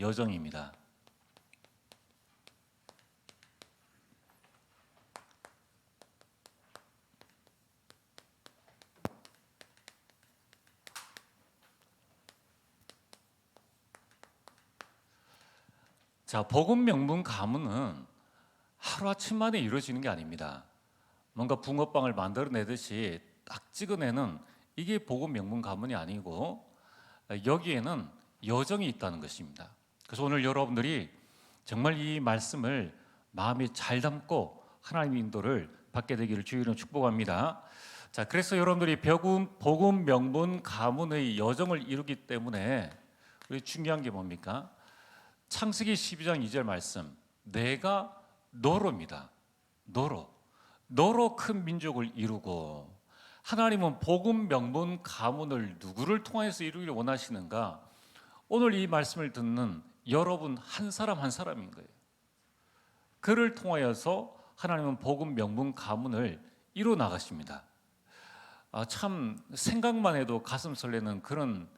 여정입니다. 자, 복음 명분 가문은 하루아침 만에 이루어지는 게 아닙니다. 뭔가 붕어빵을 만들어내듯이 딱 찍어내는 이게 복음 명분 가문이 아니고 여기에는 여정이 있다는 것입니다. 그래서 오늘 여러분들이 정말 이 말씀을 마음에 잘 담고 하나님의 인도를 받게 되기를 주의로 축복합니다. 자, 그래서 여러분들이 복음 명분 가문의 여정을 이루기 때문에 우리 중요한 게 뭡니까? 창세기 12장 2절 말씀, 내가 너로입니다. 너로 큰 민족을 이루고, 하나님은 복음 명분 가문을 누구를 통해서 이루기를 원하시는가? 오늘 이 말씀을 듣는 여러분 한 사람 한 사람인 거예요. 그를 통하여서 하나님은 복음 명분 가문을 이루 나가십니다. 참 생각만 해도 가슴 설레는 그런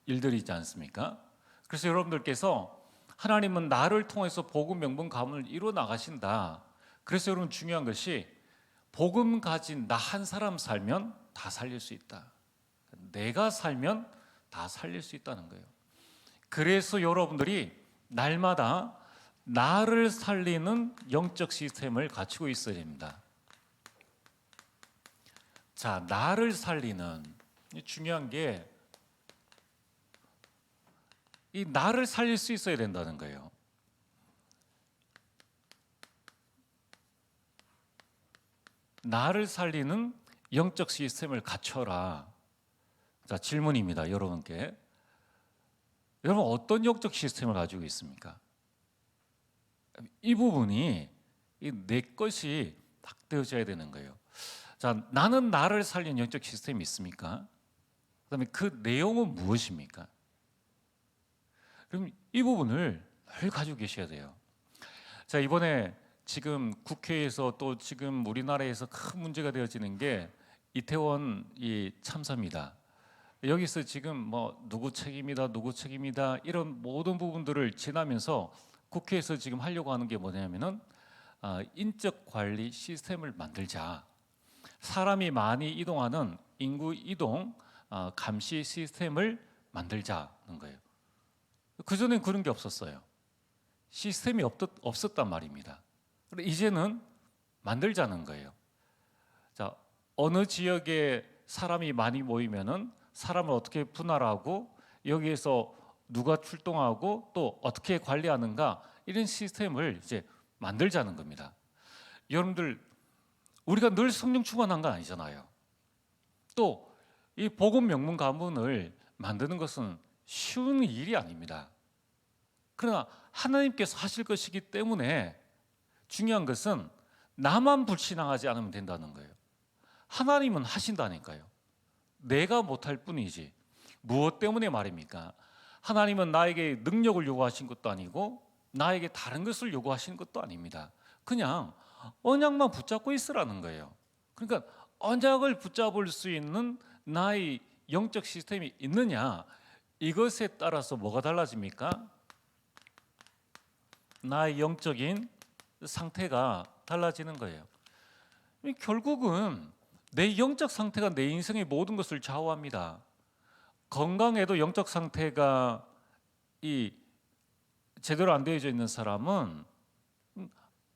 일들이 있지 않습니까? 그래서 여러분들께서 하나님은 나를 통해서 복음 명분 가문을 이루 나가신다. 그래서 여러분 중요한 것이 복음 가진 나 한 사람 살면 다 살릴 수 있다. 내가 살면 다 살릴 수 있다는 거예요. 그래서 여러분들이 날마다 나를 살리는 영적 시스템을 갖추고 있어야 됩니다. 자, 나를 살리는 중요한 게 이 나를 살릴 수 있어야 된다는 거예요. 나를 살리는 영적 시스템을 갖춰라. 자, 질문입니다, 여러분께. 여러분 어떤 영적 시스템을 가지고 있습니까? 이 부분이 내 것이 딱 되어져야 되는 거예요. 자, 나는 나를 살리는 영적 시스템이 있습니까? 그다음에 그 내용은 무엇입니까? 그럼 이 부분을 늘 가지고 계셔야 돼요. 자, 이번에 지금 국회에서 또 지금 우리나라에서 큰 문제가 되어지는 게 이태원 이 참사입니다. 여기서 지금 뭐 누구 책임이다 이런 모든 부분들을 지나면서 국회에서 지금 하려고 하는 게 뭐냐면은 인적 관리 시스템을 만들자. 사람이 많이 이동하는 인구 이동 감시 시스템을 만들자는 거예요. 그전엔 그런 게 없었어요. 시스템이 없었단 말입니다. 그런데 이제는 만들자는 거예요. 자, 어느 지역에 사람이 많이 모이면은 사람을 어떻게 분할하고 여기에서 누가 출동하고 또 어떻게 관리하는가 이런 시스템을 이제 만들자는 겁니다. 여러분들 우리가 늘 성령 충만한 건 아니잖아요. 또 이 복음 명문 가문을 만드는 것은 쉬운 일이 아닙니다. 그러나 하나님께서 하실 것이기 때문에 중요한 것은 나만 불신앙하지 않으면 된다는 거예요. 하나님은 하신다니까요. 내가 못할 뿐이지. 무엇 때문에 말입니까? 하나님은 나에게 능력을 요구하신 것도 아니고 나에게 다른 것을 요구하신 것도 아닙니다. 그냥 언약만 붙잡고 있으라는 거예요. 그러니까 언약을 붙잡을 수 있는 나의 영적 시스템이 있느냐, 이것에 따라서 뭐가 달라집니까? 나의 영적인 상태가 달라지는 거예요. 결국은 내 영적 상태가 내 인생의 모든 것을 좌우합니다. 건강에도 영적 상태가 제대로 안 되어져 있는 사람은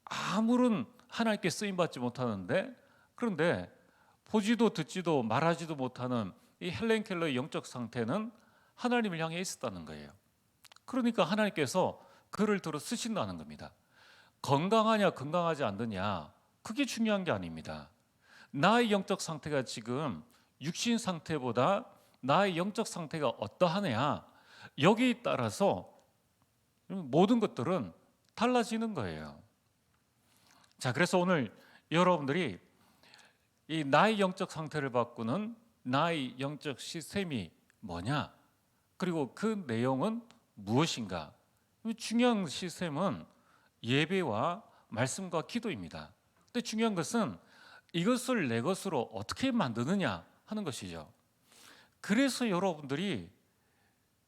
아무런 하나님께 쓰임 받지 못하는데, 그런데 보지도 듣지도 말하지도 못하는 이 헬렌 켈러의 영적 상태는 하나님을 향해 있었다는 거예요. 그러니까 하나님께서 그를 들어 쓰신다는 겁니다. 건강하냐 건강하지 않느냐 그게 중요한 게 아닙니다. 나의 영적 상태가 지금 육신 상태보다 나의 영적 상태가 어떠하냐 여기에 따라서 모든 것들은 달라지는 거예요. 자, 그래서 오늘 여러분들이 이 나의 영적 상태를 바꾸는 나의 영적 시스템이 뭐냐, 그리고 그 내용은 무엇인가. 중요한 시스템은 예배와 말씀과 기도입니다. 근데 중요한 것은 이것을 내 것으로 어떻게 만드느냐 하는 것이죠. 그래서 여러분들이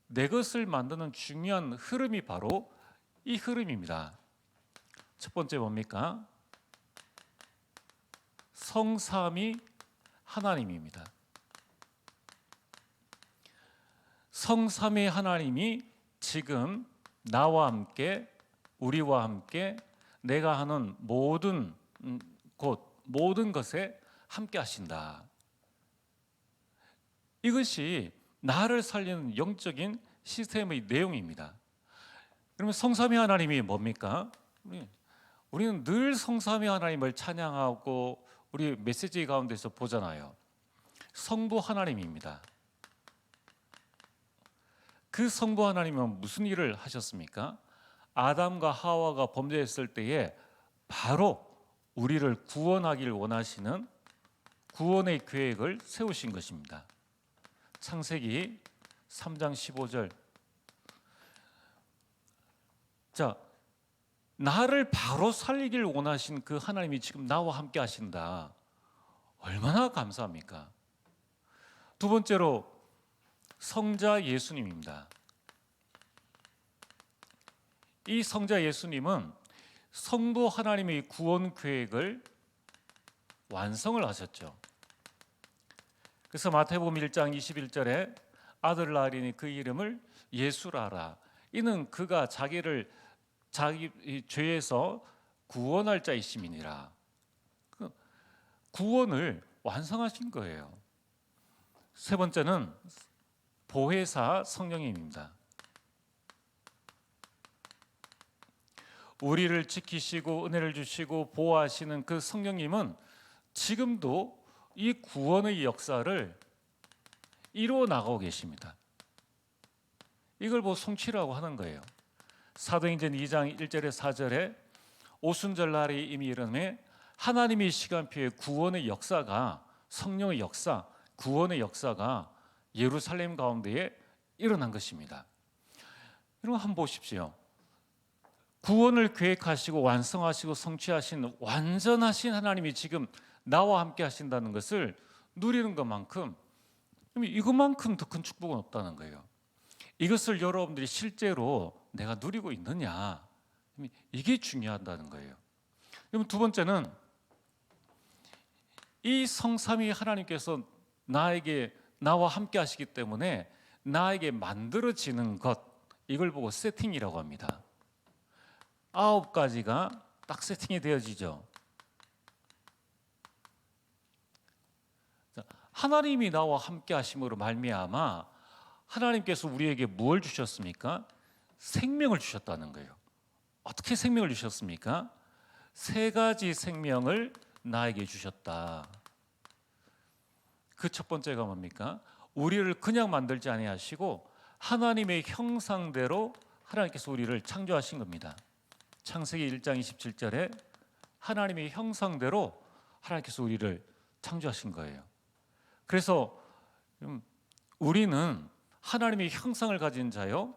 내 것을 만드는 중요한 흐름이 바로 이 흐름입니다. 첫 번째 뭡니까? 성삼위 하나님입니다. 성삼위 하나님이 지금 나와 함께, 우리와 함께 내가 하는 모든 곳, 모든 것에 함께 하신다. 이것이 나를 살리는 영적인 시스템의 내용입니다. 그러면 성삼위 하나님이 뭡니까? 우리는 늘 성삼위 하나님을 찬양하고 우리 메시지 가운데서 보잖아요. 성부 하나님입니다. 그 성부 하나님은 무슨 일을 하셨습니까? 아담과 하와가 범죄했을 때에 바로 우리를 구원하길 원하시는 구원의 계획을 세우신 것입니다. 창세기 3장 15절. 자, 나를 바로 살리길 원하신 그 하나님이 지금 나와 함께 하신다. 얼마나 감사합니까? 두 번째로 성자 예수님입니다. 이 성자 예수님은 성부 하나님의 구원 계획을 완성을 하셨죠. 그래서 마태복음 1장 21절에 아들 낳으리니 그 이름을 예수라라. 이는 그가 자기를 자기 죄에서 구원할 자이심이니라. 구원을 완성하신 거예요. 세 번째는 보혜사 성령님입니다. 우리를 지키시고 은혜를 주시고 보호하시는 그 성령님은 지금도 이 구원의 역사를 이루어 나가고 계십니다. 이걸 성취라고 하는 거예요. 사도행전 2장 1절에 4절에 오순절 날이 이미 이르매 하나님의 시간표에 구원의 역사가, 성령의 역사, 구원의 역사가 예루살렘 가운데에 일어난 것입니다. 여러분 한번 보십시오. 구원을 계획하시고 완성하시고 성취하신 완전하신 하나님이 지금 나와 함께 하신다는 것을 누리는 것만큼, 이것만큼 더 큰 축복은 없다는 거예요. 이것을 여러분들이 실제로 내가 누리고 있느냐, 이게 중요하다는 거예요. 그럼 두 번째는 이 성삼위 하나님께서 나와 함께 하시기 때문에 나에게 만들어지는 것, 이걸 보고 세팅이라고 합니다. 9가지가 딱 세팅이 되어지죠. 하나님이 나와 함께 하심으로 말미암아 하나님께서 우리에게 무엇을 주셨습니까? 생명을 주셨다는 거예요. 어떻게 생명을 주셨습니까? 3가지 생명을 나에게 주셨다. 그 첫 번째가 뭡니까? 우리를 그냥 만들지 아니하시고 하나님의 형상대로 하나님께서 우리를 창조하신 겁니다. 창세기 1장 27절에 하나님의 형상대로 하나님께서 우리를 창조하신 거예요. 그래서 우리는 하나님의 형상을 가진 자요,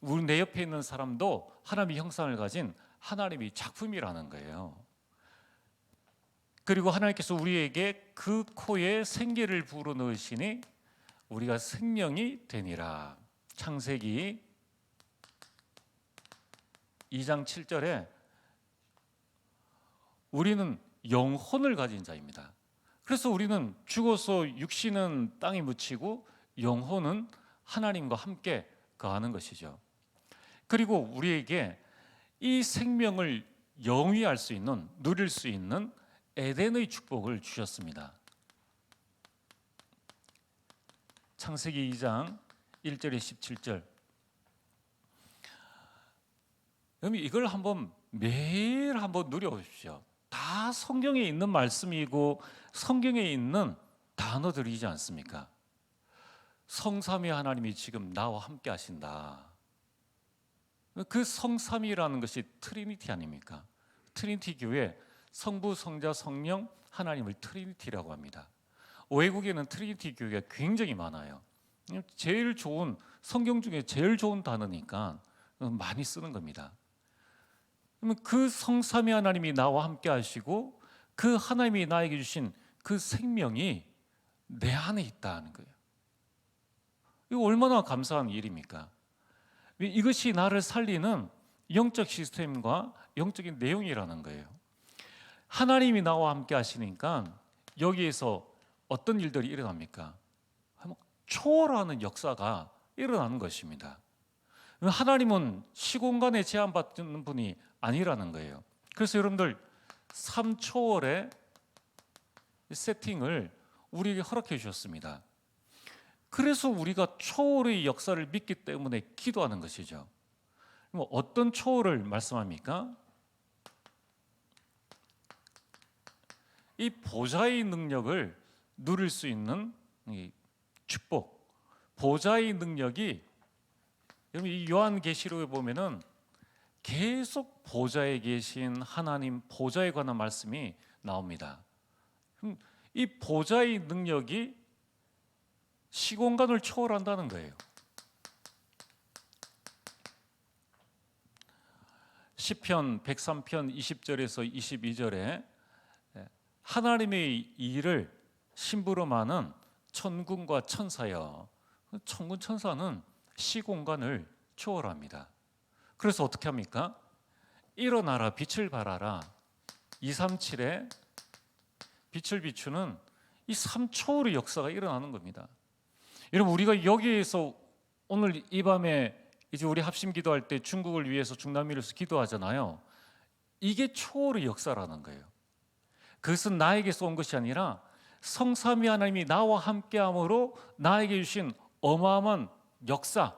우리 내 옆에 있는 사람도 하나님의 형상을 가진 하나님의 작품이라는 거예요. 그리고 하나님께서 우리에게 그 코에 생기를 불어넣으시니 우리가 생명이 되니라. 창세기 2장 7절에 우리는 영혼을 가진 자입니다. 그래서 우리는 죽어서 육신은 땅에 묻히고 영혼은 하나님과 함께 거하는 것이죠. 그리고 우리에게 이 생명을 영위할 수 있는, 누릴 수 있는 에덴의 축복을 주셨습니다. 창세기 2장 1절에 17절. 그럼 이걸 매일 한번 누려보십시오. 다 성경에 있는 말씀이고 성경에 있는 단어들이지 않습니까? 성삼위 하나님이 지금 나와 함께 하신다. 그 성삼위라는 것이 트리니티 아닙니까? 트리니티 교회 성부, 성자, 성령, 하나님을 트리니티라고 합니다. 외국에는 트리니티 교회가 굉장히 많아요. 제일 좋은, 성경 중에 제일 좋은 단어니까 많이 쓰는 겁니다. 그러면 그 성삼위 하나님이 나와 함께 하시고 그 하나님이 나에게 주신 그 생명이 내 안에 있다는 거예요. 이거 얼마나 감사한 일입니까? 이것이 나를 살리는 영적 시스템과 영적인 내용이라는 거예요. 하나님이 나와 함께 하시니까 여기에서 어떤 일들이 일어납니까? 초월하는 역사가 일어나는 것입니다. 하나님은 시공간에 제한받는 분이 아니라는 거예요. 그래서 여러분들 삶 초월의 세팅을 우리에게 허락해 주셨습니다. 그래서 우리가 초월의 역사를 믿기 때문에 기도하는 것이죠. 어떤 초월을 말씀합니까? 이 보좌의 능력을 누릴 수 있는 이 축복, 보좌의 능력이, 여러분 이 요한계시록에 보면은 계속 보좌에 계신 하나님, 보좌에 관한 말씀이 나옵니다. 이 보좌의 능력이 시공간을 초월한다는 거예요. 시편 103편 20절에서 22절에 하나님의 일을 심부름하는 천군과 천사여. 천군 천사는 시공간을 초월합니다. 그래서 어떻게 합니까? 일어나라 빛을 발하라. 237에 빛을 비추는 이 3초월의 역사가 일어나는 겁니다. 여러분 우리가 여기에서 오늘 이 밤에 이제 우리 합심 기도할 때 중국을 위해서 중남미를 위해서 기도하잖아요. 이게 초월의 역사라는 거예요. 그것은 나에게서 온 것이 아니라 성삼위 하나님이 나와 함께함으로 나에게 주신 어마어마한 역사,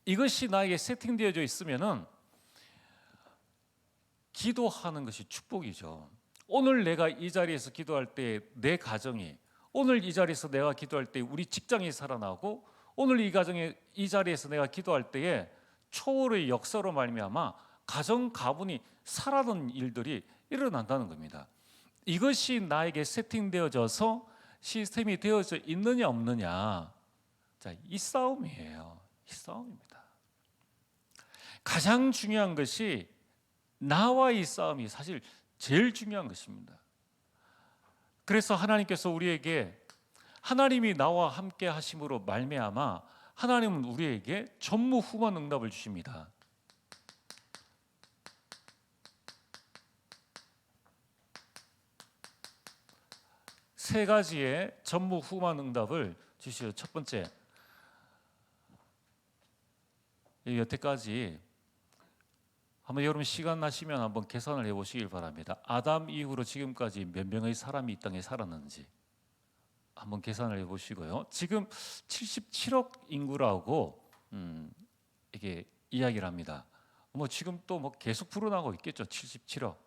이것이 나에게 세팅되어져 있으면은 기도하는 것이 축복이죠. 오늘 내가 이 자리에서 기도할 때 내 가정이, 오늘 이 자리에서 내가 기도할 때 우리 직장이 살아나고, 오늘 이 가정에 이 자리에서 내가 기도할 때에 초월의 역사로 말미암아 가정 가문이 살아나는 일들이 일어난다는 겁니다. 이것이 나에게 세팅되어져서 시스템이 되어져 있느냐 없느냐, 자, 이 싸움이에요. 이 싸움입니다. 가장 중요한 것이 나와의 싸움이 사실 제일 중요한 것입니다. 그래서 하나님께서 우리에게 하나님이 나와 함께 하심으로 말미암아 하나님은 우리에게 전무후무한 응답을 주십니다. 세 가지의 전무후무한 응답을 주시죠. 첫 번째, 여태까지 한번 여러분 시간 나시면 한번 계산을 해보시길 바랍니다. 아담 이후로 지금까지 몇 명의 사람이 이 땅에 살았는지 한번 계산을 해보시고요. 지금 77억 인구라고 이게 이야기를 합니다. 뭐 지금 또 뭐 계속 불어나고 있겠죠. 77억.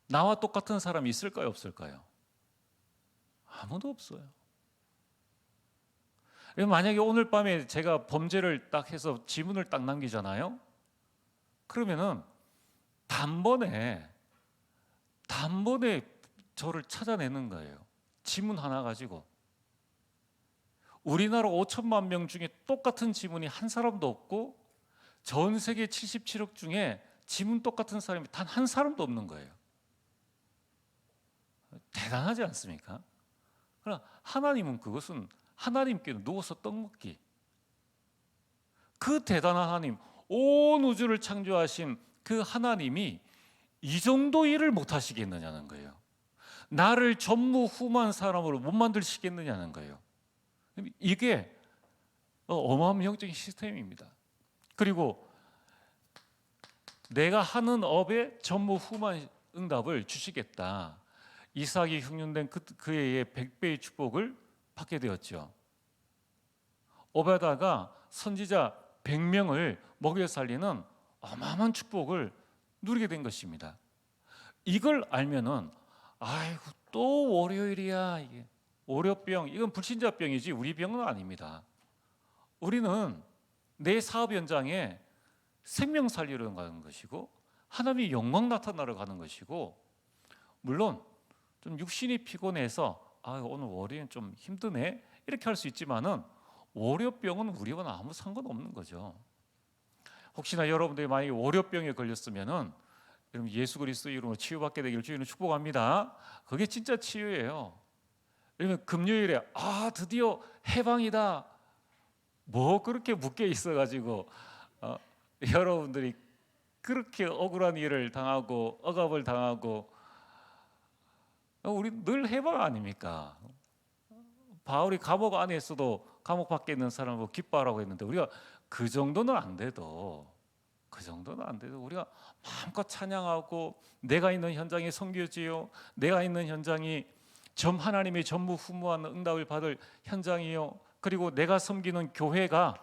나와 똑같은 사람이 있을까요, 없을까요? 아무도 없어요. 만약에 오늘 밤에 제가 범죄를 딱 해서 지문을 딱 남기잖아요. 그러면은 단번에 저를 찾아내는 거예요. 지문 하나 가지고. 우리나라 5천만 명 중에 똑같은 지문이 한 사람도 없고 전 세계 77억 중에 지문 똑같은 사람이 단 한 사람도 없는 거예요. 대단하지 않습니까? 그러나 하나님은 그것은 하나님께 누워서 떡 먹기. 그 대단한 하나님, 온 우주를 창조하신 그 하나님이 이 정도 일을 못 하시겠느냐는 거예요. 나를 전무후무한 사람으로 못 만드시겠느냐는 거예요. 이게 어마어마한 영적인 시스템입니다. 그리고 내가 하는 업에 전무후무한 응답을 주시겠다. 이삭이 흉년된 그 해에 100배의 축복을 받게 되었죠. 오베다가 선지자 100명을 먹여 살리는 어마어마한 축복을 누리게 된 것입니다. 이걸 알면은 아이고 또 월요일이야. 이게 월요병, 이건 불신자병이지 우리 병은 아닙니다. 우리는 내 사업 현장에 생명 살리러 가는 것이고 하나님의 영광 나타나러 가는 것이고, 물론 좀 육신이 피곤해서 오늘 월요일은 좀 힘드네 이렇게 할 수 있지만은 월요병은 우리와는 아무 상관없는 거죠. 혹시나 여러분들이 만약에 월요병에 걸렸으면은 여러분 예수 그리스도 이름으로 치유받게 되기를 주님을 축복합니다. 그게 진짜 치유예요. 그러면 금요일에 드디어 해방이다. 뭐 그렇게 묶여 있어가지고 여러분들이 그렇게 억울한 일을 당하고 억압을 당하고 우리 늘 해방 아닙니까? 바울이 감옥 안에 있어도 감옥 밖에 있는 사람을 기뻐하라고 했는데 우리가 그 정도는 안 돼도 우리가 마음껏 찬양하고 내가 있는 현장이 섬겨지요, 내가 있는 현장이 하나님의 전무후무한 응답을 받을 현장이요, 그리고 내가 섬기는 교회가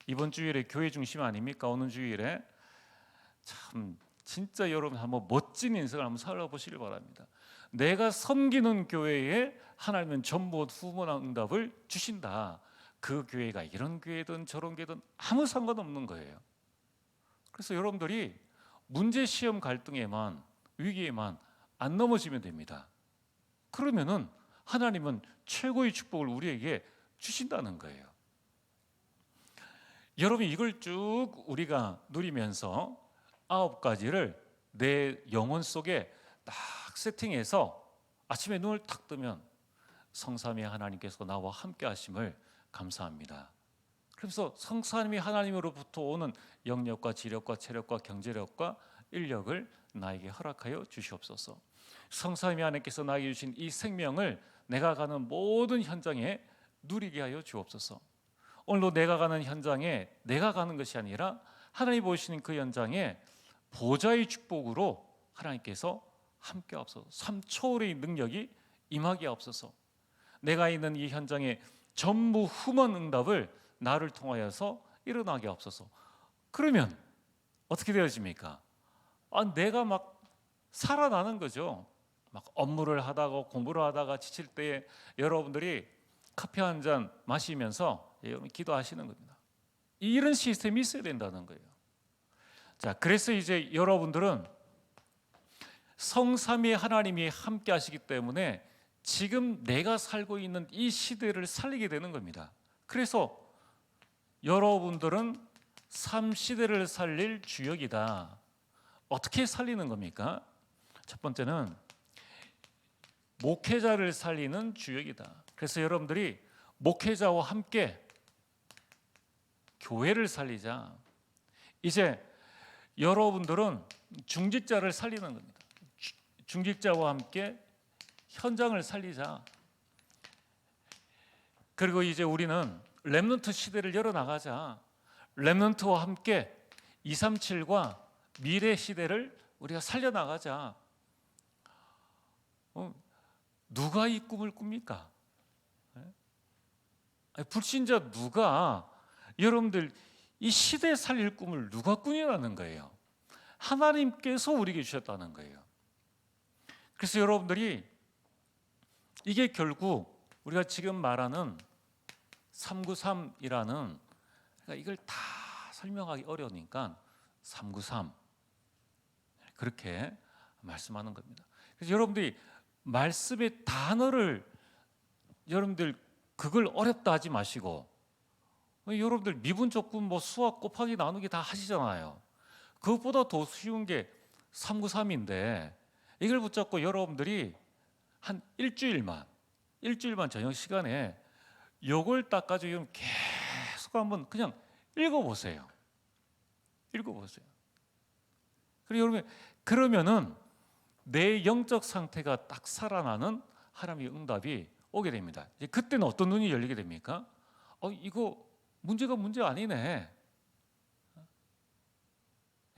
이번 주일에 교회 중심 아닙니까? 오는 주일에 참 진짜 여러분 한번 멋진 인생을 한번 살아보시길 바랍니다. 내가 섬기는 교회에 하나님은 전무후무한 응답을 주신다. 그 교회가 이런 교회든 저런 교회든 아무 상관없는 거예요. 그래서 여러분들이 문제, 시험, 갈등에만, 위기에만 안 넘어지면 됩니다. 그러면은 하나님은 최고의 축복을 우리에게 주신다는 거예요. 여러분 이걸 쭉 우리가 누리면서 9가지를 내 영혼 속에 딱 세팅해서 아침에 눈을 탁 뜨면 성삼위 하나님께서 나와 함께 하심을 감사합니다. 그래서 성삼위 하나님으로부터 오는 영력과 지력과 체력과 경제력과 인력을 나에게 허락하여 주시옵소서. 성삼위 하나님께서 나에게 주신 이 생명을 내가 가는 모든 현장에 누리게 하여 주옵소서. 오늘도 내가 가는 현장에 내가 가는 것이 아니라 하나님 보시는 그 현장에 보좌의 축복으로 하나님께서 함께 하옵소서. 3초월의 능력이 임하게 하옵소서. 내가 있는 이 현장에 전무후무한 응답을 나를 통하여서 일어나게 하옵소서. 그러면 어떻게 되어집니까? 내가 막 살아나는 거죠. 막 업무를 하다가 공부를 하다가 지칠 때에 여러분들이 커피 한 잔 마시면서 여러분 기도하시는 겁니다. 이런 시스템이 있어야 된다는 거예요. 자, 그래서 이제 여러분들은 성삼위 하나님이 함께 하시기 때문에 지금 내가 살고 있는 이 시대를 살리게 되는 겁니다. 그래서 여러분들은 삶 시대를 살릴 주역이다. 어떻게 살리는 겁니까? 첫 번째는 목회자를 살리는 주역이다. 그래서 여러분들이 목회자와 함께 교회를 살리자. 이제 여러분들은 중직자를 살리는 겁니다. 중직자와 함께 현장을 살리자. 그리고 이제 우리는 렘넌트 시대를 열어나가자. 렘넌트와 함께 237과 미래 시대를 우리가 살려나가자. 누가 이 꿈을 꿉니까? 불신자 누가 여러분들 이 시대 살릴 꿈을 누가 꾸냐는 거예요. 하나님께서 우리에게 주셨다는 거예요. 그래서 여러분들이 이게 결국 우리가 지금 말하는 393이라는 그러니까 이걸 다 설명하기 어려우니까 393 그렇게 말씀하는 겁니다. 그래서 여러분들이 말씀의 단어를 여러분들 그걸 어렵다 하지 마시고 여러분들 미분 조건 뭐 수학 곱하기 나누기 다 하시잖아요. 그것보다 더 쉬운 게 393인데 이걸 붙잡고 여러분들이 한 일주일만 저녁 시간에 요걸 딱 가지고 계속 한번 그냥 읽어보세요. 그리고 여러분 그러면은 내 영적 상태가 딱 살아나는 하나님의 응답이 오게 됩니다. 이제 그때는 어떤 눈이 열리게 됩니까? 이거 문제가 문제 아니네.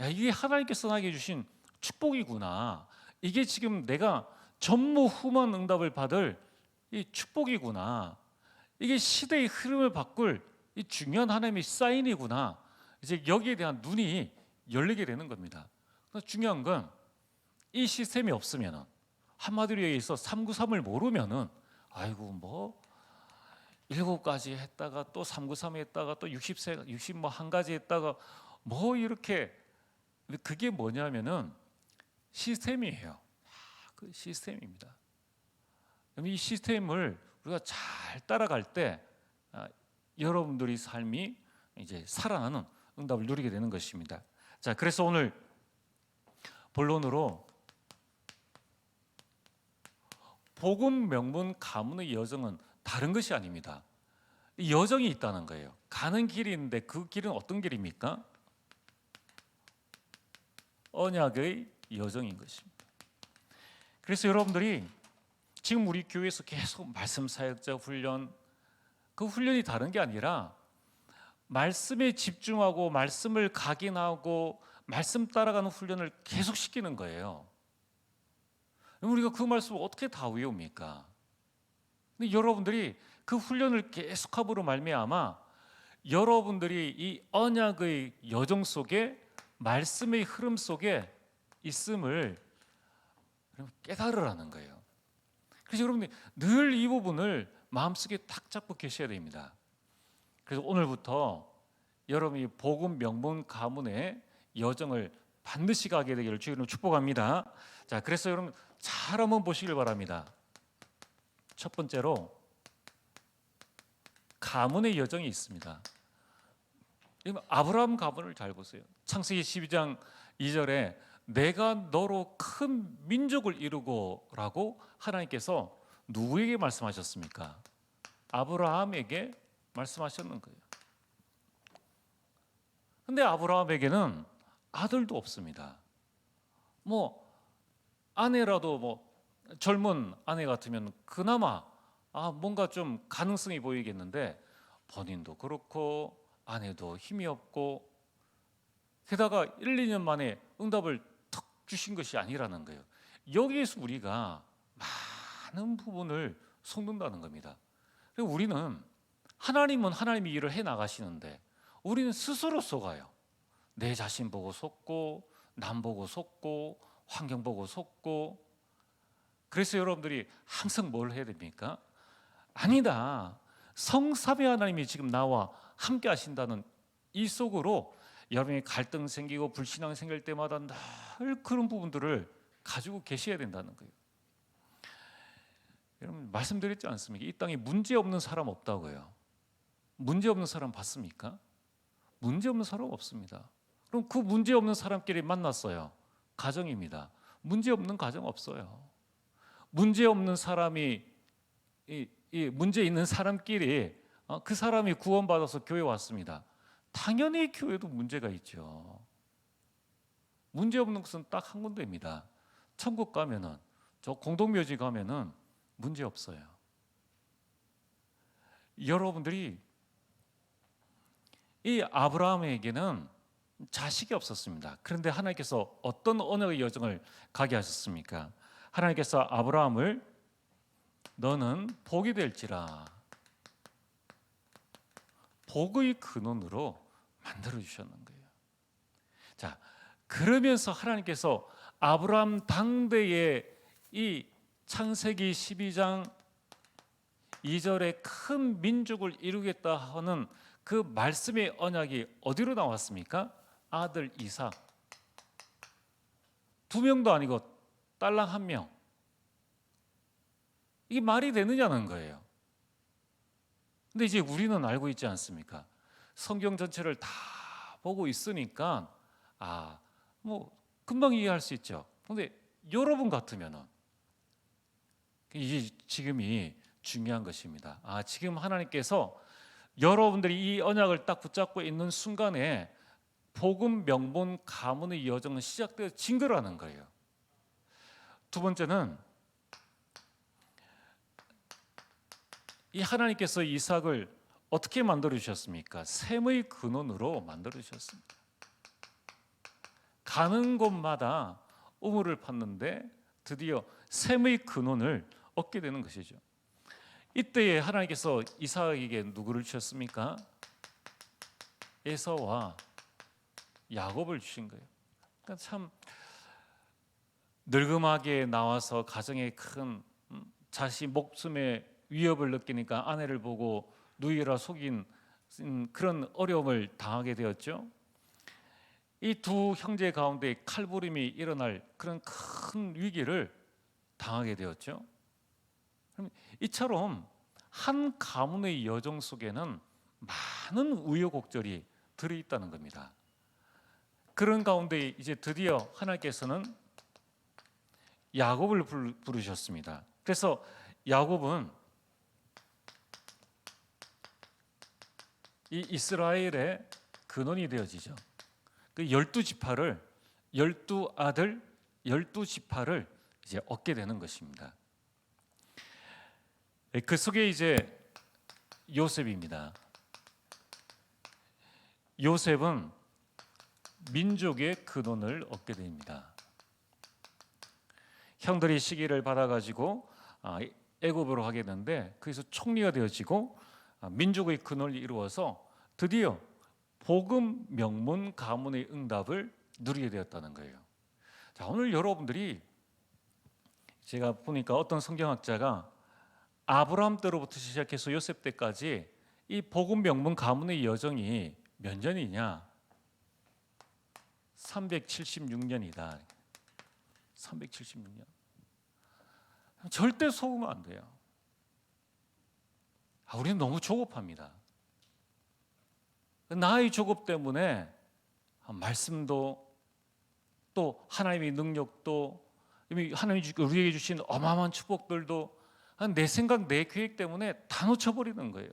야, 이게 하나님께서 나에게 주신 축복이구나. 이게 지금 내가 전무후무한 응답을 받을 이 축복이구나. 이게 시대의 흐름을 바꿀 이 중요한 하나님의 사인이구나. 이제 여기에 대한 눈이 열리게 되는 겁니다. 그래서 중요한 건 이 시스템이 없으면은 한마디로 얘기해서 393을 모르면은 아이고 뭐 7가지 했다가 또 393 했다가 또 60 뭐 한 가지 했다가 뭐 이렇게 그게 뭐냐면은 시스템이에요. 그 시스템입니다. 그럼 이 시스템을 우리가 잘 따라갈 때 여러분들의 삶이 이제 살아나는 응답을 누리게 되는 것입니다. 자, 그래서 오늘 본론으로 복음, 명분, 가문의 여정은 다른 것이 아닙니다. 여정이 있다는 거예요. 가는 길이 있는데 그 길은 어떤 길입니까? 언약의 여정인 것입니다. 그래서 여러분들이 지금 우리 교회에서 계속 말씀 사역자 훈련, 그 훈련이 다른 게 아니라 말씀에 집중하고 말씀을 각인하고 말씀 따라가는 훈련을 계속 시키는 거예요. 우리가 그 말씀을 어떻게 다 외웁니까? 근데 여러분들이 그 훈련을 계속함으로 말미암아 여러분들이 이 언약의 여정 속에 말씀의 흐름 속에 있음을 깨달으라는 거예요. 그래서 여러분들이 늘 이 부분을 마음속에 탁 잡고 계셔야 됩니다. 그래서 오늘부터 여러분이 복음, 명분, 가문의 여정을 반드시 가게 되기를 주님으로 축복합니다. 자, 그래서 여러분 잘 한번 보시길 바랍니다. 첫 번째로 가문의 여정이 있습니다. 아브라함 가문을 잘 보세요. 창세기 12장 2절에 내가 너로 큰 민족을 이루고라고 하나님께서 누구에게 말씀하셨습니까? 아브라함에게 말씀하셨는 거예요. 근데 아브라함에게는 아들도 없습니다. 뭐 아내라도 뭐 젊은 아내 같으면 그나마 뭔가 좀 가능성이 보이겠는데 본인도 그렇고 아내도 힘이 없고 게다가 1, 2년 만에 응답을 턱 주신 것이 아니라는 거예요. 여기에서 우리가 많은 부분을 속는다는 겁니다. 그리고 우리는 하나님은 하나님이 일을 해 나가시는데 우리는 스스로 속아요. 내 자신 보고 속고 남 보고 속고 환경 보고 속고. 그래서 여러분들이 항상 뭘 해야 됩니까? 아니다. 성삼위 하나님이 지금 나와 함께 하신다는 이 속으로 여러분이 갈등 생기고 불신앙 생길 때마다 늘 그런 부분들을 가지고 계셔야 된다는 거예요. 여러분 말씀드렸지 않습니까? 이 땅에 문제 없는 사람 없다고요. 문제 없는 사람 봤습니까? 문제 없는 사람 없습니다. 그럼 그 문제 없는 사람끼리 만났어요. 가정입니다. 문제 없는 가정 없어요. 문제 없는 사람이 이 문제 있는 사람끼리 그 사람이 구원받아서 교회 왔습니다. 당연히 교회도 문제가 있죠. 문제 없는 것은 딱 한 군데입니다. 천국 가면은 저 공동묘지 가면은 문제 없어요. 여러분들이 이 아브라함에게는 자식이 없었습니다. 그런데 하나님께서 어떤 언약의 여정을 가게 하셨습니까? 하나님께서 아브라함을 너는 복이 될지라 복의 근원으로 만들어 주셨는 거예요. 자, 그러면서 하나님께서 아브라함 당대에 이 창세기 12장 2절에 큰 민족을 이루겠다 하는 그 말씀의 언약이 어디로 나왔습니까? 아들 이삭. 2명도 아니고 딸랑 1명. 이게 말이 되느냐는 거예요. 근데 이제 우리는 알고 있지 않습니까? 성경 전체를 다 보고 있으니까 뭐 금방 이해할 수 있죠. 근데 여러분 같으면은 이게 지금이 중요한 것입니다. 지금 하나님께서 여러분들이 이 언약을 딱 붙잡고 있는 순간에 복음, 명분, 가문의 여정은 시작되어진 거라는 거예요. 두 번째는 이 하나님께서 이삭을 어떻게 만들어 주셨습니까? 샘의 근원으로 만들어 주셨습니다. 가는 곳마다 우물을 팠는데 드디어 샘의 근원을 얻게 되는 것이죠. 이때에 하나님께서 이삭에게 누구를 주셨습니까? 에서와 야곱을 주신 거예요. 그러니까 참 늙음하게 나와서 가정에 큰 자신 목숨에 위협을 느끼니까 아내를 보고 누이라 속인 그런 어려움을 당하게 되었죠. 이 두 형제 가운데 칼부림이 일어날 그런 큰 위기를 당하게 되었죠. 그럼 이처럼 한 가문의 여정 속에는 많은 우여곡절이 들어있다는 겁니다. 그런 가운데 이제 드디어 하나님께서는 야곱을 부르셨습니다. 그래서 야곱은 이 이스라엘의 근원이 되어지죠. 그 12지파를 12아들 12지파를 이제 얻게 되는 것입니다. 그 속에 이제 요셉입니다. 요셉은 민족의 근원을 얻게 됩니다. 형들이 시기를 받아가지고 애굽으로 하게 되는데 거기서 총리가 되어지고 민족의 근원을 이루어서 드디어 복음, 명문, 가문의 응답을 누리게 되었다는 거예요. 자, 오늘 여러분들이 제가 보니까 어떤 성경학자가 아브라함 때로부터 시작해서 요셉 때까지 이 복음, 명문, 가문의 여정이 몇 년이냐? 376년이다. 376년. 절대 속으면 안 돼요. 우리는 너무 조급합니다. 나의 조급 때문에 말씀도 또 하나님의 능력도 하나님이 우리에게 주신 어마어마한 축복들도 내 생각, 내 계획 때문에 다 놓쳐버리는 거예요.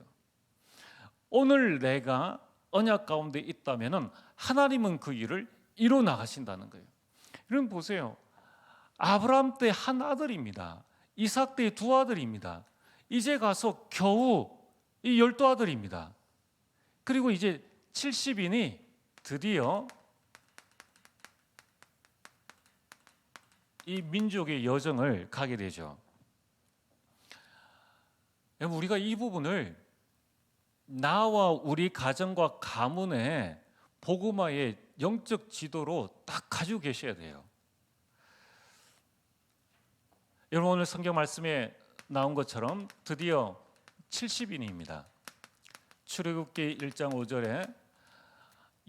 오늘 내가 언약 가운데 있다면 하나님은 그 일을 이뤄 나가신다는 거예요. 여러분 보세요. 아브라함 때 한 아들입니다. 이삭 때 두 아들입니다. 이제 가서 겨우 이 12아들입니다. 그리고 이제 70인이 드디어 이 민족의 여정을 가게 되죠. 우리가 이 부분을 나와 우리 가정과 가문의 복음화의 영적 지도로 딱 가지고 계셔야 돼요. 여러분 오늘 성경 말씀에 나온 것처럼 드디어 70인입니다. 출애굽기 1장 5절에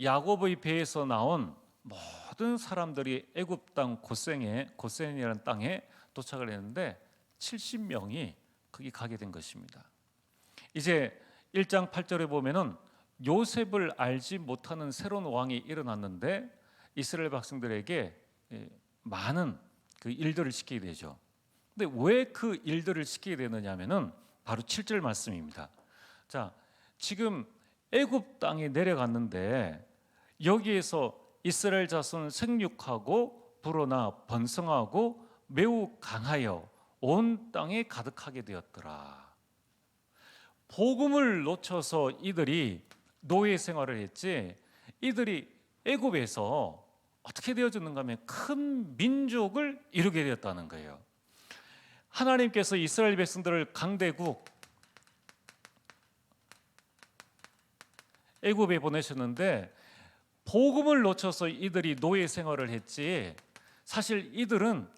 야곱의 배에서 나온 모든 사람들이 애굽 땅 고센이라는 땅에 도착을 했는데 70명이 거기 가게 된 것입니다. 이제 1장 8절에 보면은 요셉을 알지 못하는 새로운 왕이 일어났는데 이스라엘 백성들에게 많은 그 일들을 시키게 되죠. 근데 왜 그 일들을 시키게 되느냐면은 바로 7절 말씀입니다. 자, 지금 애굽 땅에 내려갔는데 여기에서 이스라엘 자손은 생육하고 불어나 번성하고 매우 강하여 온 땅에 가득하게 되었더라. 복음을 놓쳐서 이들이 노예 생활을 했지, 이들이 애굽에서 어떻게 되어졌는가 하면 큰 민족을 이루게 되었다는 거예요. 하나님께서 이스라엘 백성들을 강대국 애굽에 보내셨는데 복음을 놓쳐서 이들이 노예 생활을 했지, 사실 이들은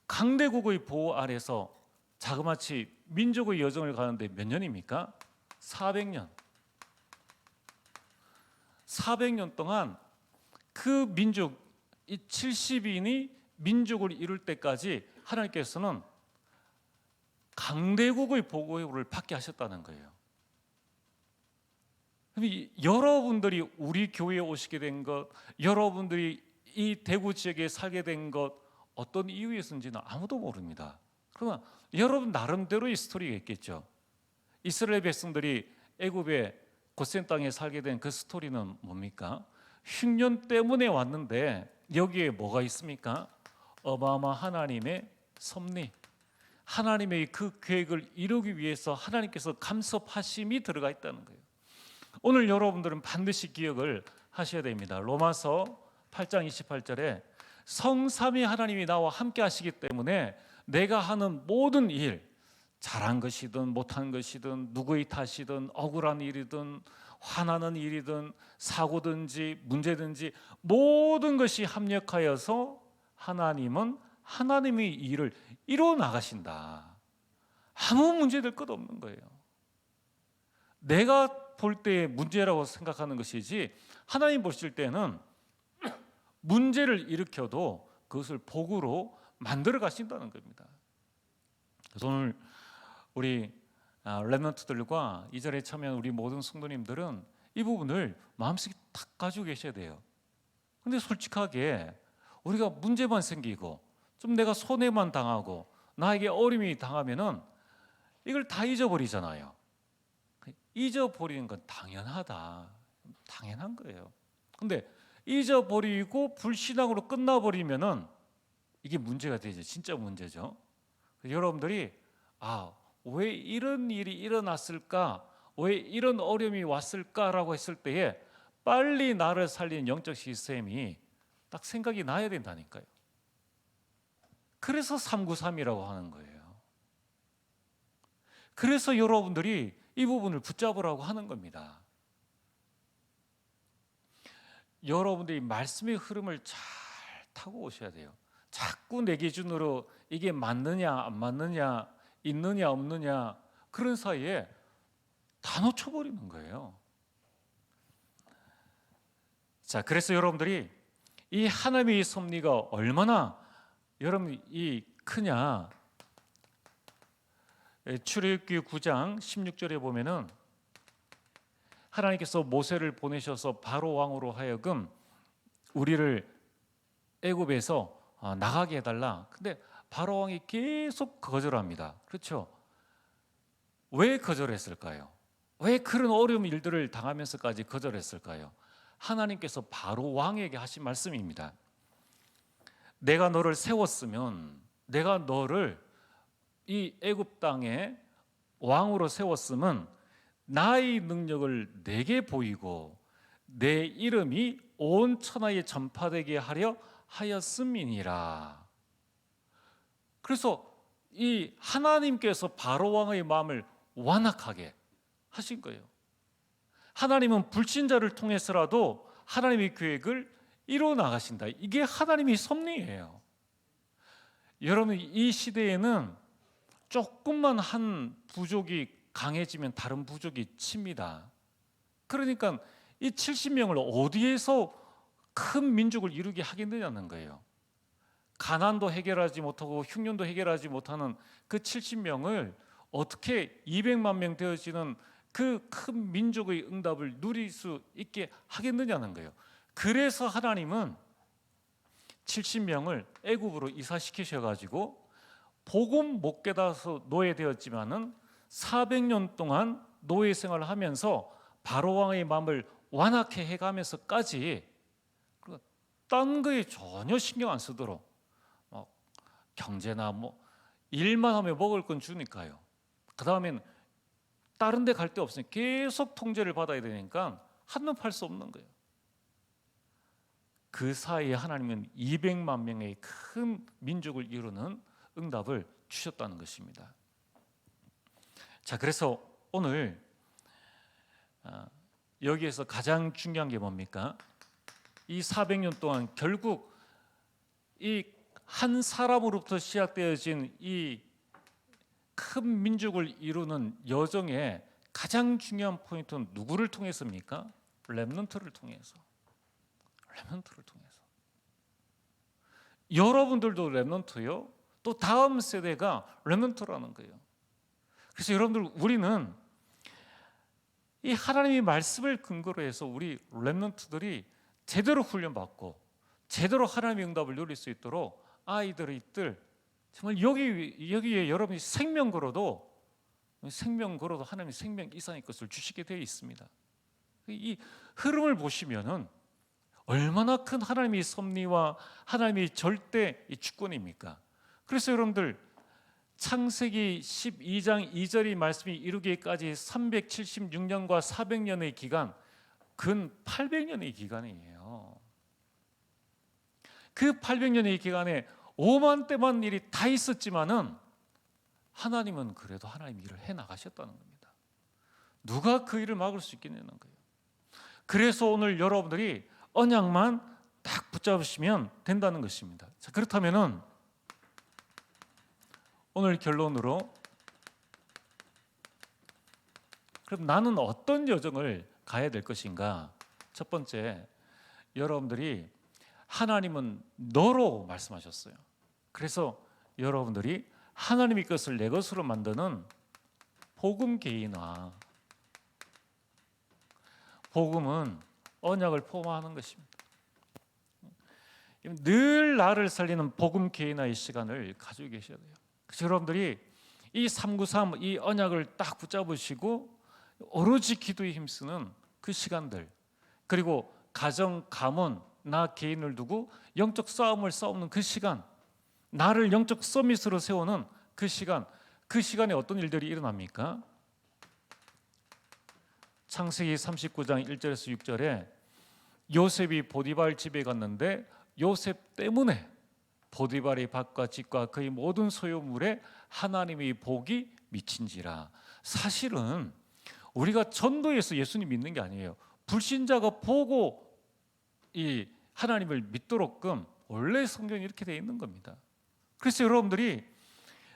강대국의 보호 아래서 자그마치 민족의 여정을 가는데 몇 년입니까? 400년. 400년 동안 그 민족, 이 70인이 민족을 이룰 때까지 하나님께서는 강대국의 보호를 받게 하셨다는 거예요. 여러분들이 우리 교회에 오시게 된 것, 여러분들이 이 대구 지역에 살게 된 것, 어떤 이유에서인지는 아무도 모릅니다. 그러나 여러분 나름대로의 스토리가 있겠죠. 이스라엘 백성들이 애굽의 고센 땅에 살게 된 그 스토리는 뭡니까? 흉년 때문에 왔는데 여기에 뭐가 있습니까? 어마어마한 하나님의 섭리, 하나님의 그 계획을 이루기 위해서 하나님께서 감섭하심이 들어가 있다는 거예요. 오늘 여러분들은 반드시 기억을 하셔야 됩니다. 로마서 8장 28절에 성삼위 하나님이 나와 함께 하시기 때문에 내가 하는 모든 일, 잘한 것이든 못한 것이든 누구의 탓이든 억울한 일이든 화나는 일이든 사고든지 문제든지 모든 것이 합력하여서 하나님은 하나님의 일을 이루어 나가신다. 아무 문제될 것 없는 거예요. 내가 볼 때 문제라고 생각하는 것이지 하나님 보실 때는 문제를 일으켜도 그것을 복으로 만들어 가신다는 겁니다. 그래서 오늘 우리 렘넌트들과 이 자리에 참여한 우리 모든 성도님들은 이 부분을 마음속에 딱 가지고 계셔야 돼요. 근데 솔직하게 우리가 문제만 생기고 좀 내가 손해만 당하고 나에게 어려움이 당하면은 이걸 다 잊어버리잖아요. 잊어버리는 건 당연하다. 당연한 거예요. 근데 잊어버리고 불신앙으로 끝나버리면은 이게 문제가 되죠. 진짜 문제죠. 여러분들이 왜 이런 일이 일어났을까? 왜 이런 어려움이 왔을까라고 했을 때에 빨리 나를 살리는 영적 시스템이 딱 생각이 나야 된다니까요. 그래서 393이라고 하는 거예요. 그래서 여러분들이 이 부분을 붙잡으라고 하는 겁니다. 여러분들이 말씀의 흐름을 잘 타고 오셔야 돼요. 자꾸 내 기준으로 이게 맞느냐 안 맞느냐, 있느냐 없느냐, 그런 사이에 다 놓쳐버리는 거예요. 자, 그래서 여러분들이 이 하나님의 섭리가 얼마나 여러분이 크냐, 출애굽기 9장 16절에 보면은 하나님께서 모세를 보내셔서 바로 왕으로 하여금 우리를 애굽에서 나가게 해달라. 근데 바로 왕이 계속 거절합니다. 그렇죠? 왜 거절했을까요? 왜 그런 어려운 일들을 당하면서까지 거절했을까요? 하나님께서 바로 왕에게 하신 말씀입니다. 내가 너를 세웠으면, 내가 너를 이 애굽 땅에 왕으로 세웠으면 나의 능력을 내게 보이고 내 이름이 온 천하에 전파되게 하려 하였음이니라. 그래서 이 하나님께서 바로 왕의 마음을 완악하게 하신 거예요. 하나님은 불신자를 통해서라도 하나님의 계획을 이루어 나가신다. 이게 하나님의 섭리예요. 여러분, 이 시대에는 조금만 한 부족이 강해지면 다른 부족이 칩니다. 그러니까 이 70명을 어디에서 큰 민족을 이루게 하겠느냐는 거예요. 가난도 해결하지 못하고 흉년도 해결하지 못하는 그 70명을 어떻게 200만 명 되어지는 그 큰 민족의 응답을 누릴 수 있게 하겠느냐는 거예요. 그래서 하나님은 70명을 애굽으로 이사시키셔가지고 복음 못 깨달아서 노예되었지만은 400년 동안 노예 생활을 하면서 바로 왕의 마음을 완악해 해가면서까지 딴 거에 전혀 신경 안 쓰도록 경제나 일만 하면 먹을 건 주니까요. 그 다음엔 다른 데 갈 데 없으니 계속 통제를 받아야 되니까 한눈 팔 수 없는 거예요. 그 사이에 하나님은 200만 명의 큰 민족을 이루는 응답을 주셨다는 것입니다. 자, 그래서 오늘 여기에서 가장 중요한 게 뭡니까? 이 400년 동안 결국 이 한 사람으로부터 시작되어진 이 큰 민족을 이루는 여정의 가장 중요한 포인트는 누구를 통해서입니까? 렘넌트를 통해서. 렘넌트를 통해서. 여러분들도 렘넌트요. 또 다음 세대가 렘넌트라는 거예요. 그래서 여러분들, 우리는 이 하나님의 말씀을 근거로 해서 우리 렘넌트들이 제대로 훈련받고 제대로 하나님의 응답을 누릴 수 있도록 아이들의 뜰, 정말 여기에 여러분이 생명 걸어도 하나님이 생명 이상의 것을 주시게 되어 있습니다. 이 흐름을 보시면은 얼마나 큰 하나님의 섭리와 하나님의 절대 주권입니까? 그래서 여러분들, 창세기 12장 2절의 말씀이 이루기까지 376년과 400년의 기간, 근 800년의 기간이에요. 그 800년의 기간에 5만 대만 일이 다 있었지만은 하나님은 그래도 하나님 일을 해 나가셨다는 겁니다. 누가 그 일을 막을 수 있겠냐는 거예요. 그래서 오늘 여러분들이 언약만 딱 붙잡으시면 된다는 것입니다. 자, 그렇다면은 오늘 결론으로, 그럼 나는 어떤 여정을 가야 될 것인가? 첫 번째, 여러분들이 하나님은 너로 말씀하셨어요. 그래서 여러분들이 하나님의 것을 내 것으로 만드는 복음 개인화. 복음은 언약을 포함하는 것입니다. 늘 나를 살리는 복음 개인화의 시간을 가지고 계셔야 돼요. 그래서 여러분들이 이 393 이 언약을 딱 붙잡으시고 오로지 기도에 힘쓰는 그 시간들, 그리고 가정, 가문, 나 개인을 두고 영적 싸움을 싸우는 그 시간, 나를 영적 서밋으로 세우는 그 시간, 그 시간에 어떤 일들이 일어납니까? 창세기 39장 1절에서 6절에 요셉이 보디발 집에 갔는데 요셉 때문에 보디발의 밭과 집과 그의 모든 소유물에 하나님의 복이 미친지라. 사실은 우리가 전도해서 예수님 믿는 게 아니에요. 불신자가 보고 이 하나님을 믿도록끔 원래 성경이 이렇게 되어 있는 겁니다. 그래서 여러분들이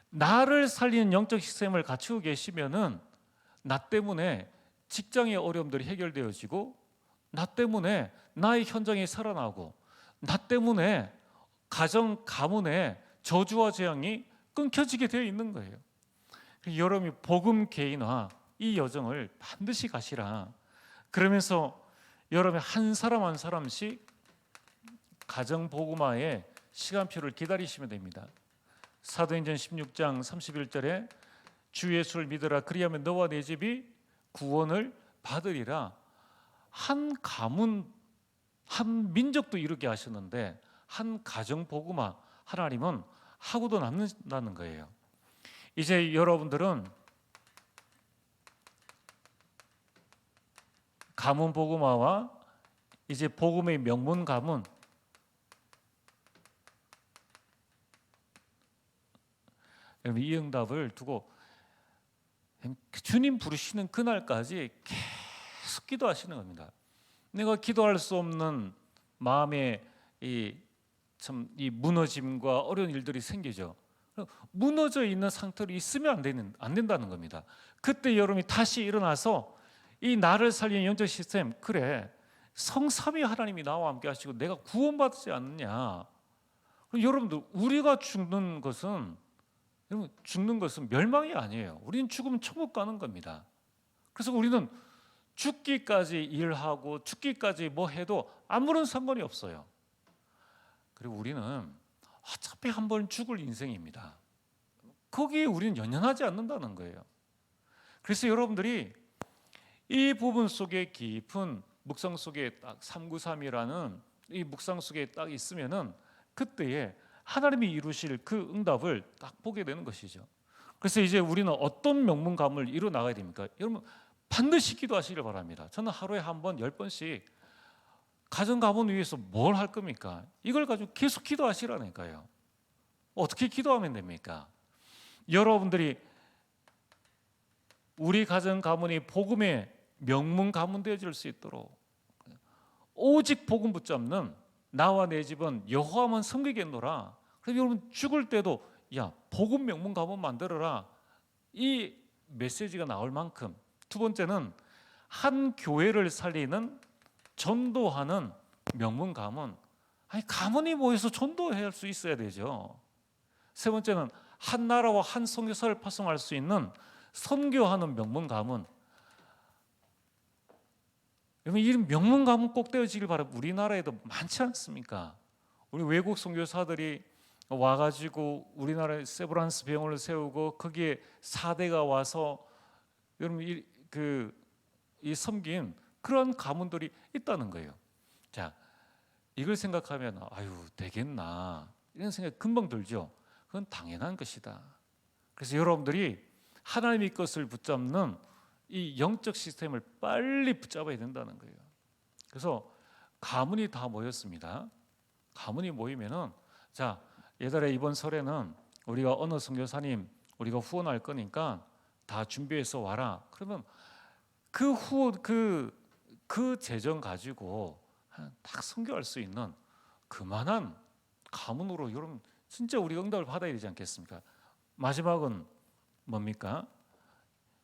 나를 살리는 영적 시스템을 갖추고 계시면은 나 때문에 직장의 어려움들이 해결되어지고, 나 때문에 나의 현장이 살아나고, 나 때문에 가정, 가문의 저주와 재앙이 끊겨지게 되어 있는 거예요. 여러분이 복음 개인화 이 여정을 반드시 가시라. 그러면서 여러분 한 사람 한 사람씩 가정 복음화의 시간표를 기다리시면 됩니다. 사도행전 16장 31절에 주 예수를 믿으라 그리하면 너와 내 집이 구원을 받으리라. 한 가문, 한 민족도 이루게 하셨는데 한 가정 복음화 하나님은 하고도 남는다는 거예요. 이제 여러분들은 가문 복음화와 이제 복음의 명문 가문, 이 응답을 두고 주님 부르시는 그날까지 계속 기도하시는 겁니다. 내가 기도할 수 없는 마음의 이 무너짐과 어려운 일들이 생기죠. 무너져 있는 상태로 있으면 안 된다는 겁니다. 그때 여러분이 다시 일어나서 이 나를 살리는 영적 시스템, 그래 성삼위 하나님이 나와 함께 하시고 내가 구원받지 않느냐. 여러분들 우리가 죽는 것은 멸망이 아니에요. 우리는 죽으면 천국 가는 겁니다. 그래서 우리는 죽기까지 일하고 죽기까지 뭐 해도 아무런 상관이 없어요. 그리고 우리는 어차피 한 번 죽을 인생입니다. 거기에 우리는 연연하지 않는다는 거예요. 그래서 여러분들이 이 부분 속에 깊은 묵상 속에 딱 393이라는 이 묵상 속에 딱 있으면은 그때에 하나님이 이루실 그 응답을 딱 보게 되는 것이죠. 그래서 이제 우리는 어떤 명문감을 이루 나가야 됩니까? 여러분 반드시 기도하시길 바랍니다. 저는 하루에 한 번, 10번씩 가정 가문 위해서 뭘 할 겁니까? 이걸 가지고 계속 기도하시라니까요. 어떻게 기도하면 됩니까? 여러분들이 우리 가정 가문이 복음의 명문 가문 되어질 수 있도록 오직 복음 붙잡는 나와 내 집은 여호와만 섬기겠노라. 그래서 여러분 죽을 때도 야 복음 명문 가문 만들어라. 이 메시지가 나올 만큼. 두 번째는 한 교회를 살리는 전도하는 명문 가문. 아니 가문이 모여서 전도할 수 있어야 되죠. 세 번째는 한 나라와 한 선교사를 파송할 수 있는 선교하는 명문 가문. 여러분 이런 명문 가문 꼭 되어지길 바랍니다. 우리나라에도 많지 않습니까? 우리 외국 선교사들이 와가지고 우리나라에 세브란스 병원을 세우고 거기에 4대가 와서 여러분 이 섬긴 그런 가문들이 있다는 거예요. 자, 이걸 생각하면 아유 되겠나 이런 생각 금방 들죠. 그건 당연한 것이다. 그래서 여러분들이 하나님의 것을 붙잡는 이 영적 시스템을 빨리 붙잡아야 된다는 거예요. 그래서 가문이 다 모였습니다. 가문이 모이면은 자 얘들아 이번 설에는 우리가 어느 선교사님 우리가 후원할 거니까 다 준비해서 와라. 그러면 그 후원 그 재정 가지고 딱 선교할 수 있는 그만한 가문으로 여러분 진짜 우리가 응답을 받아야 되지 않겠습니까? 마지막은 뭡니까?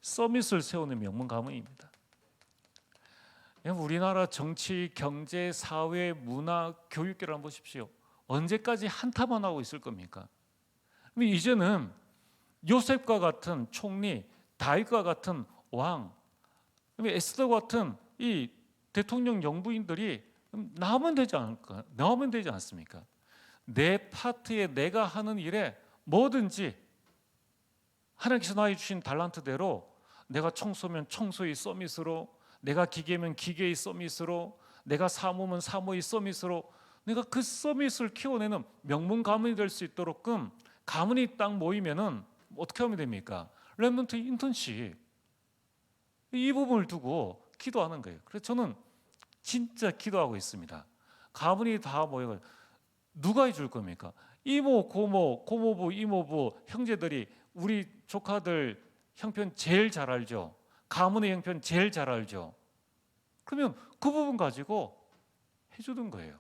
서밋을 세우는 명문 가문입니다. 우리나라 정치, 경제, 사회, 문화, 교육계를 한번 보십시오. 언제까지 한타만 하고 있을 겁니까? 이제는 요셉과 같은 총리, 다윗과 같은 왕, 에스더 같은 이 대통령 영부인들이 나오면 되지 않습니까? 내 파트에 내가 하는 일에 뭐든지 하나님께서 나에게 주신 달란트대로 내가 청소면 청소의 서밋으로, 내가 기계면 기계의 서밋으로, 내가 사모면 사모의 서밋으로 내가 그 서밋을 키워내는 명문 가문이 될 수 있도록끔 가문이 딱 모이면은 어떻게 하면 됩니까? 렘넌트 인턴십 이 부분을 두고 기도하는 거예요. 그래서 저는 진짜 기도하고 있습니다. 가문이 다 모여 누가 해줄 겁니까? 이모, 고모, 고모부, 이모부, 형제들이 우리 조카들 형편 제일 잘 알죠. 가문의 형편 제일 잘 알죠. 그러면 그 부분 가지고 해주는 거예요.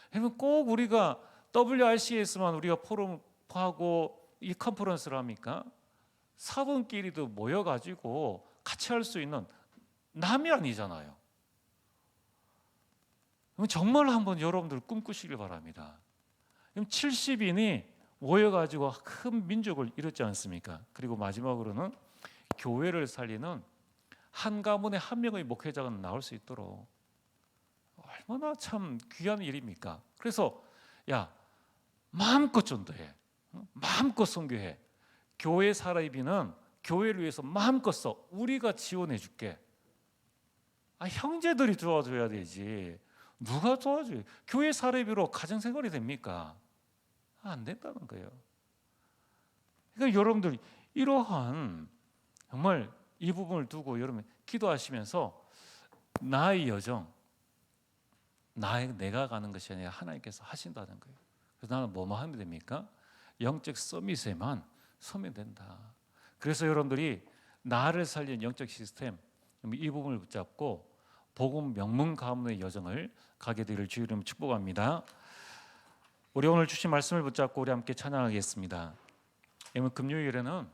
그러면 꼭 우리가 WRC에서만 우리가 포럼하고 이 컨퍼런스를 합니까? 사원끼리도 모여가지고 같이 할 수 있는 남이 아니잖아요. 정말 한번 여러분들 꿈꾸시길 바랍니다. 70인이 모여가지고 큰 민족을 이뤘지 않습니까? 그리고 마지막으로는 교회를 살리는 한 가문에 한 명의 목회자가 나올 수 있도록 얼마나 참 귀한 일입니까? 그래서 야 마음껏 전도해, 마음껏 선교해. 교회 사례비는 교회를 위해서 마음껏 써. 우리가 지원해 줄게. 형제들이 도와줘야 되지. 누가 도와줘요? 교회 사례비로 가정생활이 됩니까? 안 된다는 거예요. 그러니까 여러분들 이러한 정말 이 부분을 두고 여러분 기도하시면서 나의 여정, 내가 가는 것이 아니라 하나님께서 하신다는 거예요. 그래서 나는 뭐만 하면 됩니까? 영적 서밋에만 서면 된다. 그래서 여러분들이 나를 살리는 영적 시스템 이 부분을 붙잡고 복음 명문 가문의 여정을 가게 되기를 주의 이름으로 축복합니다. 우리 오늘 주신 말씀을 붙잡고 우리 함께 찬양하겠습니다. 이번 금요일에는